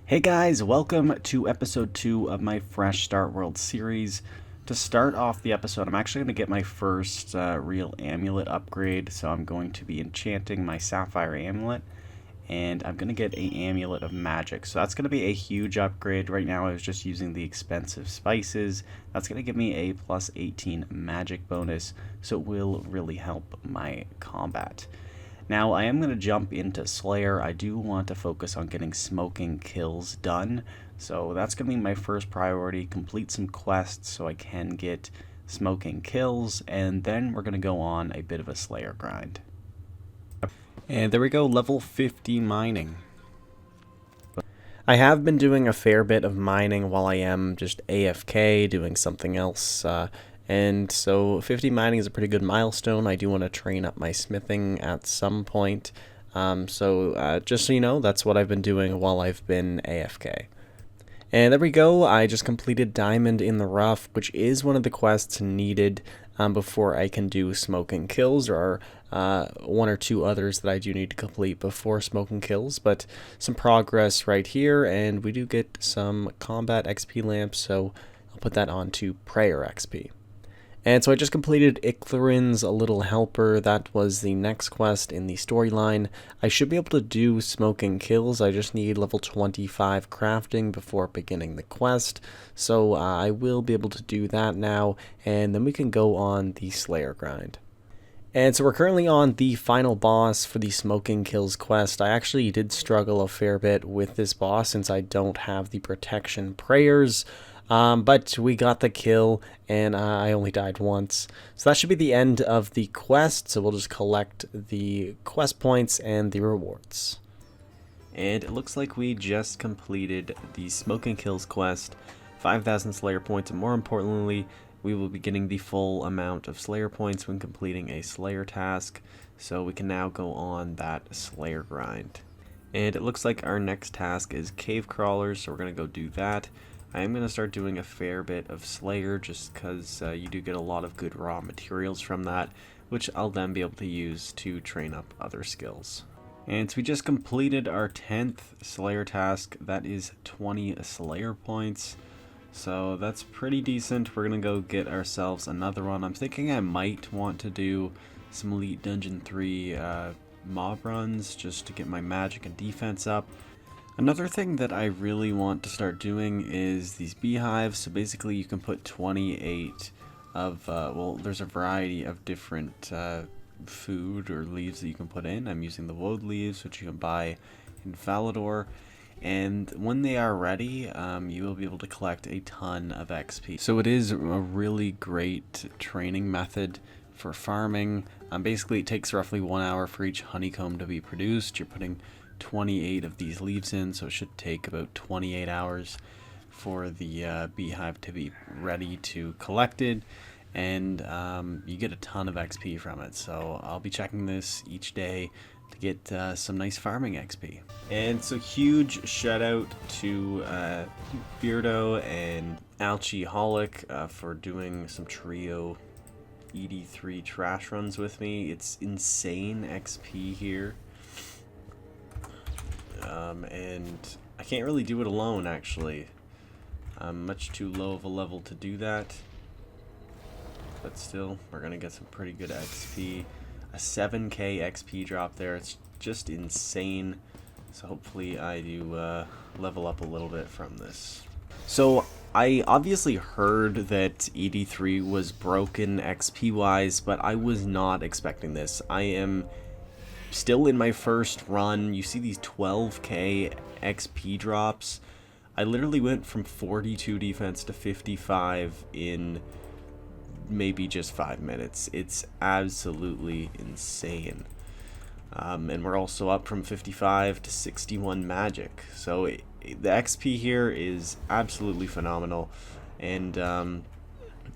Hey guys, welcome to episode 2 of my Fresh Start World series. To start off the episode, I'm actually going to get my first real amulet upgrade, so I'm going to be enchanting my Sapphire Amulet, and I'm going to get an Amulet of Magic. So that's going to be a huge upgrade. Right now I was just using the expensive spices. That's going to give me a plus 18 magic bonus, so it will really help my combat. Now, I am going to jump into Slayer. I do want to focus on getting smoking kills done, so that's going to be my first priority, complete some quests so I can get smoking kills, and then we're going to go on a bit of a Slayer grind. And there we go, level 50 mining. I have been doing a fair bit of mining while I am just AFK, doing something else, and so 50 mining is a pretty good milestone. I do want to train up my smithing at some point. Just so you know, that's what I've been doing while I've been AFK. And there we go. I just completed Diamond in the Rough, which is one of the quests needed before I can do Smoking Kills. There are one or two others that I do need to complete before Smoking Kills, but some progress right here, and we do get some combat XP lamps, so I'll put that on to prayer XP. And so I just completed Eclirins, a little helper. That was the next quest in the storyline. I should be able to do smoking kills. I just need level 25 crafting before beginning the quest. So I will be able to do that now, and then we can go on the Slayer grind. And so we're currently on the final boss for the Smoking Kills quest. I actually did struggle a fair bit with this boss since I don't have the protection prayers. But we got the kill, and I only died once. So that should be the end of the quest, so we'll just collect the quest points and the rewards. And it looks like we just completed the Smoking Kills quest, 5,000 Slayer points, and more importantly, we will be getting the full amount of Slayer points when completing a Slayer task, so we can now go on that Slayer grind. And it looks like our next task is Cave Crawlers, so we're going to go do that. I am going to start doing a fair bit of Slayer just because you do get a lot of good raw materials from that, which I'll then be able to use to train up other skills. And so we just completed our 10th Slayer task. That is 20 Slayer points. So that's pretty decent. We're going to go get ourselves another one. I'm thinking I might want to do some Elite Dungeon 3 mob runs just to get my magic and defense up. Another thing that I really want to start doing is these beehives. So basically you can put 28 of, well, there's a variety of different food or leaves that you can put in. I'm using the woad leaves, which you can buy in Falador. And when they are ready, you will be able to collect a ton of XP. So it is a really great training method for farming. Basically it takes roughly 1 hour for each honeycomb to be produced. You're putting 28 of these leaves in, so it should take about 28 hours for the beehive to be ready to collected, and you get a ton of XP from it. So I'll be checking this each day to get some nice farming XP. And so huge shout out to Beardo and Alchiholic for doing some trio ED3 trash runs with me. It's insane XP here. And I can't really do it alone, actually. I'm much too low of a level to do that. But still, we're going to get some pretty good XP. A 7k XP drop there. It's just insane. So hopefully I do level up a little bit from this. So I obviously heard that ED3 was broken XP-wise, but I was not expecting this. I am still in my first run. You see these 12k XP drops. I literally went from 42 defense to 55 in maybe just 5 minutes. It's absolutely insane. And we're also up from 55 to 61 magic. So the XP here is absolutely phenomenal. And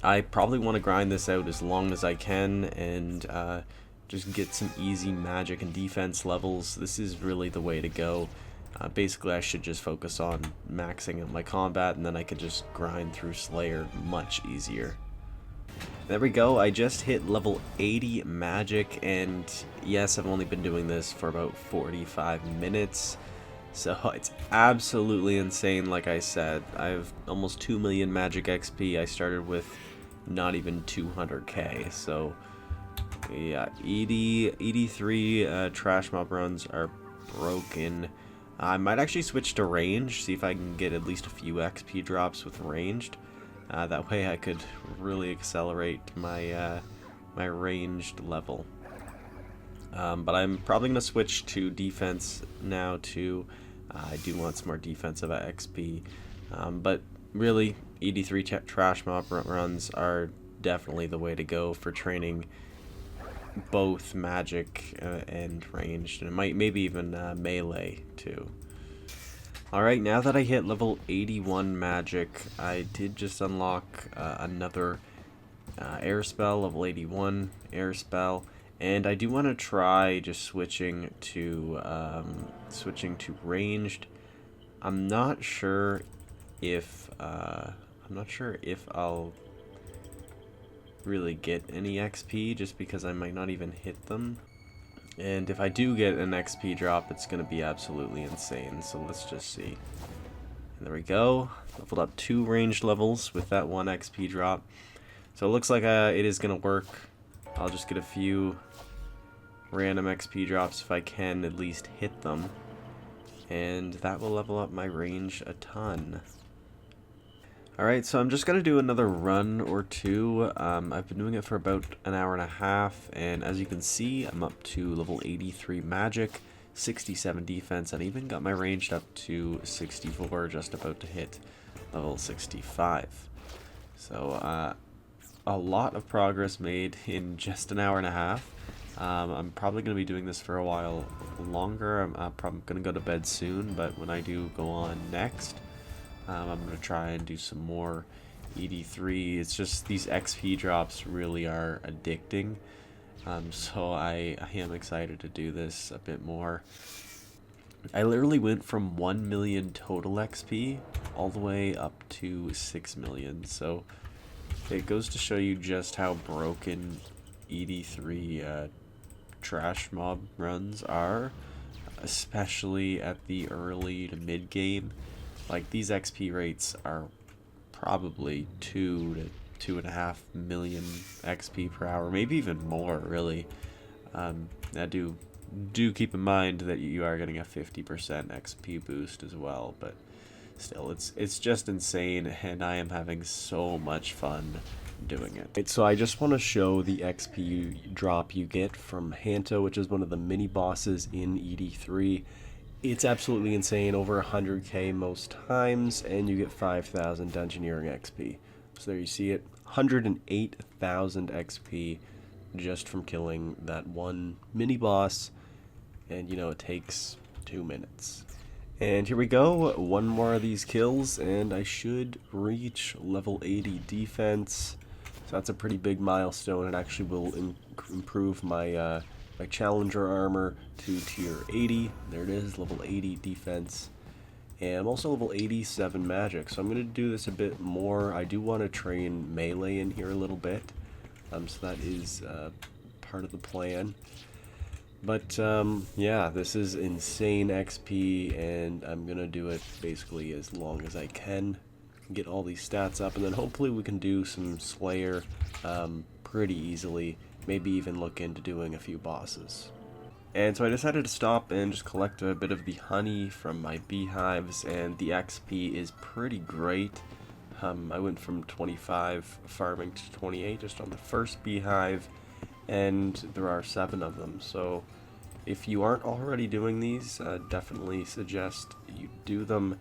I probably want to grind this out as long as I can and just get some easy magic and defense levels. This is really the way to go. Basically, I should just focus on maxing out my combat, and then I could just grind through Slayer much easier. There we go, I just hit level 80 magic, and yes, I've only been doing this for about 45 minutes. So it's absolutely insane. Like I said, I have almost 2 million magic XP. I started with not even 200k. So yeah, 83 trash mob runs are broken. I might actually switch to range, see if I can get at least a few XP drops with ranged. That way I could really accelerate my my ranged level. But I'm probably going to switch to defense now too. I do want some more defensive XP. But really, 83 trash mob runs are definitely the way to go for training both magic and ranged, and maybe even melee too. Alright, now that I hit level 81 magic, I did just unlock another air spell, level 81 air spell, and I do want to try just switching to ranged. I'm not sure if I'll really get any XP, just because I might not even hit them. And if I do get an XP drop, it's going to be absolutely insane. So let's just see. And there we go. Leveled up 2 ranged levels with that 1 XP drop. So it looks like it is going to work. I'll just get a few random XP drops if I can at least hit them. And that will level up my range a ton. Alright, so I'm just going to do another run or two. I've been doing it for about an hour and a half, and as you can see, I'm up to level 83 magic, 67 defense, and even got my ranged up to 64, just about to hit level 65. So, a lot of progress made in just an hour and a half. I'm probably going to be doing this for a while longer. I'm probably going to go to bed soon, but when I do go on next, I'm going to try and do some more 83. It's just these XP drops really are addicting. So I am excited to do this a bit more. I literally went from 1 million total XP all the way up to 6 million. So it goes to show you just how broken 83 trash mob runs are, especially at the early to mid game. Like, these XP rates are probably 2 to 2.5 million XP per hour, maybe even more, really. Now do keep in mind that you are getting a 50% XP boost as well, but still, it's just insane, and I am having so much fun doing it. So I just want to show the XP drop you get from Hanto, which is one of the mini bosses in ED3. It's absolutely insane, over 100k most times, and you get 5,000 Dungeoneering XP. So there you see it, 108,000 XP just from killing that one mini boss, and you know, it takes 2 minutes. And here we go, one more of these kills, and I should reach level 80 defense. So that's a pretty big milestone. It actually will improve my my challenger armor to tier 80. There it is, level 80 defense. And I'm also level 87 magic, so I'm going to do this a bit more. I do want to train melee in here a little bit, so that is part of the plan. But yeah, this is insane XP, and I'm going to do it basically as long as I can. Get all these stats up, and then hopefully we can do some Slayer pretty easily. Maybe even look into doing a few bosses. And so I decided to stop and just collect a bit of the honey from my beehives, and the XP is pretty great. I went from 25 farming to 28 just on the first beehive, and there are 7 of them. So if you aren't already doing these, definitely suggest you do them,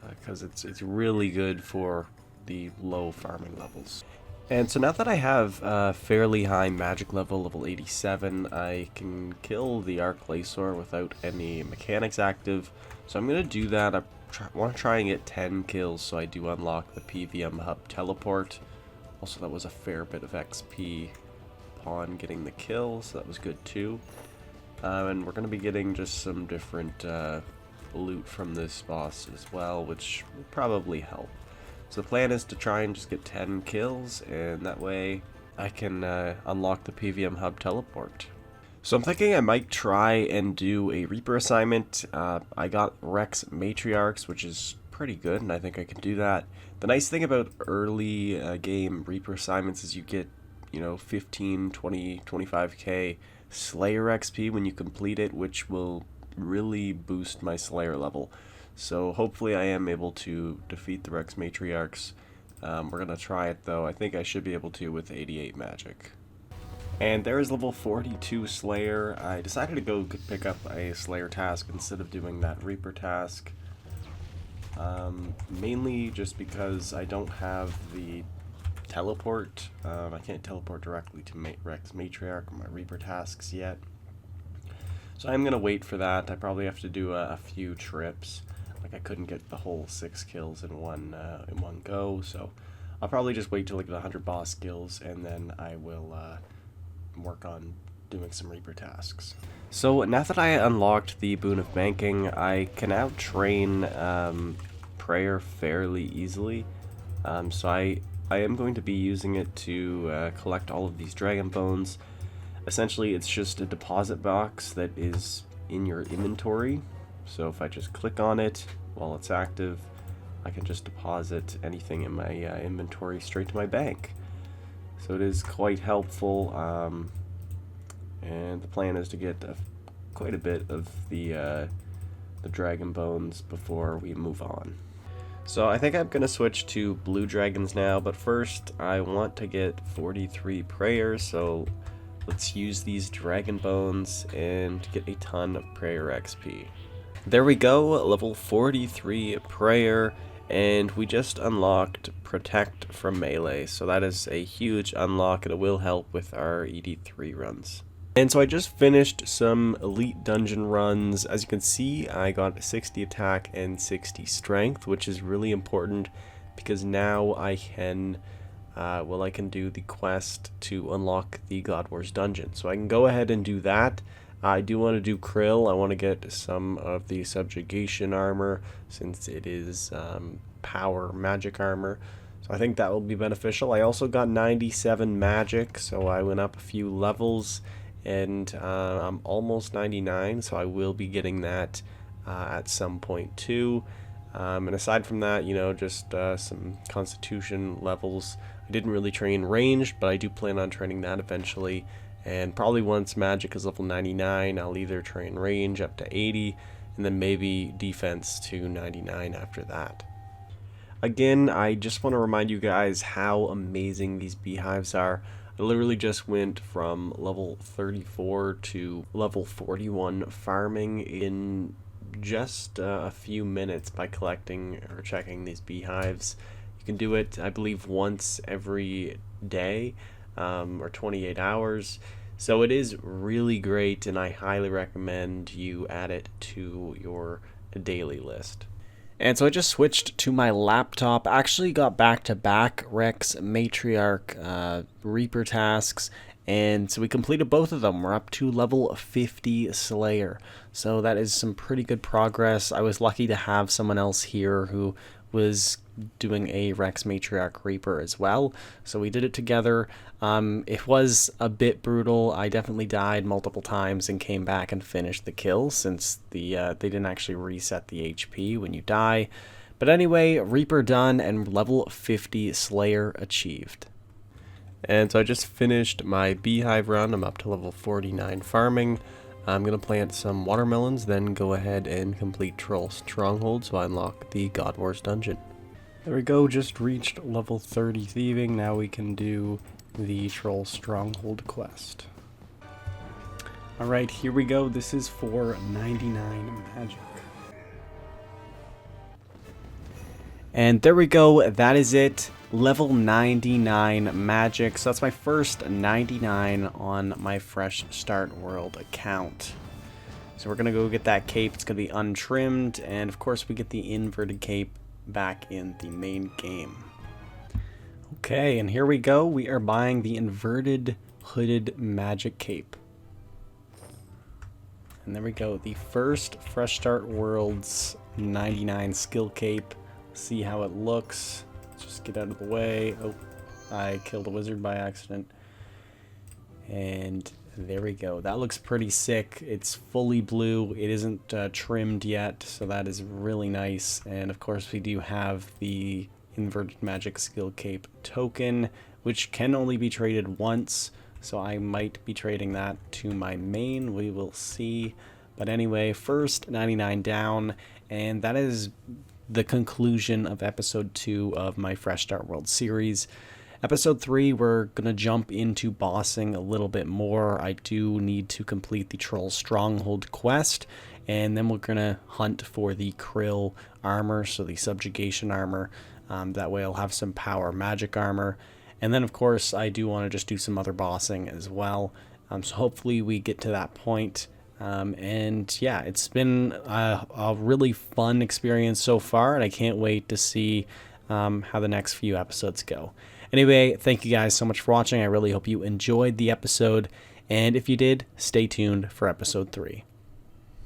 because it's really good for the low farming levels. And so now that I have a fairly high magic level, level 87, I can kill the Arclasaur without any mechanics active. So I'm going to do that. I want to try and get 10 kills, so I do unlock the PVM hub teleport. Also, that was a fair bit of XP upon getting the kill, so that was good too. And we're going to be getting just some different loot from this boss as well, which will probably help. So the plan is to try and just get 10 kills, and that way I can unlock the PVM hub teleport. So I'm thinking I might try and do a Reaper assignment. I got Rex Matriarchs, which is pretty good, and I think I can do that. The nice thing about early game Reaper assignments is you get, 15, 20, 25k Slayer XP when you complete it, which will really boost my Slayer level. So hopefully I am able to defeat the Rex Matriarchs. We're going to try it though. I think I should be able to with 88 magic. And there is level 42 Slayer. I decided to go pick up a Slayer task instead of doing that Reaper task. Mainly just because I don't have the teleport. I can't teleport directly to Rex Matriarch or my Reaper tasks yet. So I'm going to wait for that. I probably have to do a few trips. Like I couldn't get the whole 6 kills in one go, so I'll probably just wait till I get 100 boss kills, and then I will work on doing some Reaper tasks. So now that I unlocked the Boon of Banking, I can now train Prayer fairly easily. So I am going to be using it to collect all of these Dragon Bones. Essentially, it's just a deposit box that is in your inventory. So if I just click on it while it's active, I can just deposit anything in my inventory straight to my bank. So it is quite helpful, and the plan is to get quite a bit of the Dragon Bones before we move on. So I think I'm going to switch to Blue Dragons now, but first I want to get 43 Prayers, so let's use these Dragon Bones and get a ton of Prayer XP. There we go, level 43 Prayer, and we just unlocked Protect from Melee, so that is a huge unlock and it will help with our ED3 runs. And so I just finished some elite dungeon runs. As you can see, I got 60 attack and 60 strength, which is really important because now I can I can do the quest to unlock the God Wars dungeon. So I can go ahead and do that. I do want to do Krill. I want to get some of the subjugation armor since it is power magic armor. So I think that will be beneficial. I also got 97 magic, so I went up a few levels, and I'm almost 99, so I will be getting that at some point too. And aside from that, just some constitution levels. I didn't really train ranged, but I do plan on training that eventually. And probably once magic is level 99, I'll either train range up to 80, and then maybe defense to 99 after that. Again, I just want to remind you guys how amazing these beehives are. I literally just went from level 34 to level 41 farming in just a few minutes by collecting or checking these beehives. You can do it, I believe, once every day or 28 hours. So it is really great, and I highly recommend you add it to your daily list. And so I just switched to my laptop. I actually got back-to-back Rex Matriarch Reaper tasks, and so we completed both of them. We're up to level 50 Slayer. So that is some pretty good progress. I was lucky to have someone else here who was doing a Rex Matriarch Reaper as well. So we did it together. It was a bit brutal. I definitely died multiple times and came back and finished the kill since they didn't actually reset the HP when you die. But anyway, Reaper done and level 50 Slayer achieved. And so I just finished my Beehive run. I'm up to level 49 farming. I'm going to plant some watermelons, then go ahead and complete Troll Stronghold so I unlock the God Wars dungeon. There we go, just reached level 30 thieving. Now we can do the Troll Stronghold quest. Alright, here we go. This is for 99 magic. And there we go, that is it. Level 99 magic. So that's my first 99 on my Fresh Start World account. So we're going to go get that cape. It's going to be untrimmed. And of course we get the inverted cape back in the main game. Okay, and here we go. We are buying the inverted hooded magic cape. And there we go. The first Fresh Start World's 99 skill cape. See how it looks. Let's just get out of the way. Oh, I killed a wizard by accident. And There we go. That looks pretty sick. It's fully blue. It isn't trimmed yet, so that is really nice. And of course, we do have the Inverted Magic Skill Cape token, which can only be traded once. So I might be trading that to my main. We will see. But anyway, first 99 down, and that is the conclusion of episode 2 of my Fresh Start World series. Episode 3, we're going to jump into bossing a little bit more. I do need to complete the Troll Stronghold quest, and then we're going to hunt for the Krill armor, so the subjugation armor. That way I'll have some power magic armor. And then, of course, I do want to just do some other bossing as well. So hopefully we get to that point. And yeah, it's been a really fun experience so far, and I can't wait to see how the next few episodes go. Anyway, thank you guys so much for watching. I really hope you enjoyed the episode, and if you did, stay tuned for episode 3.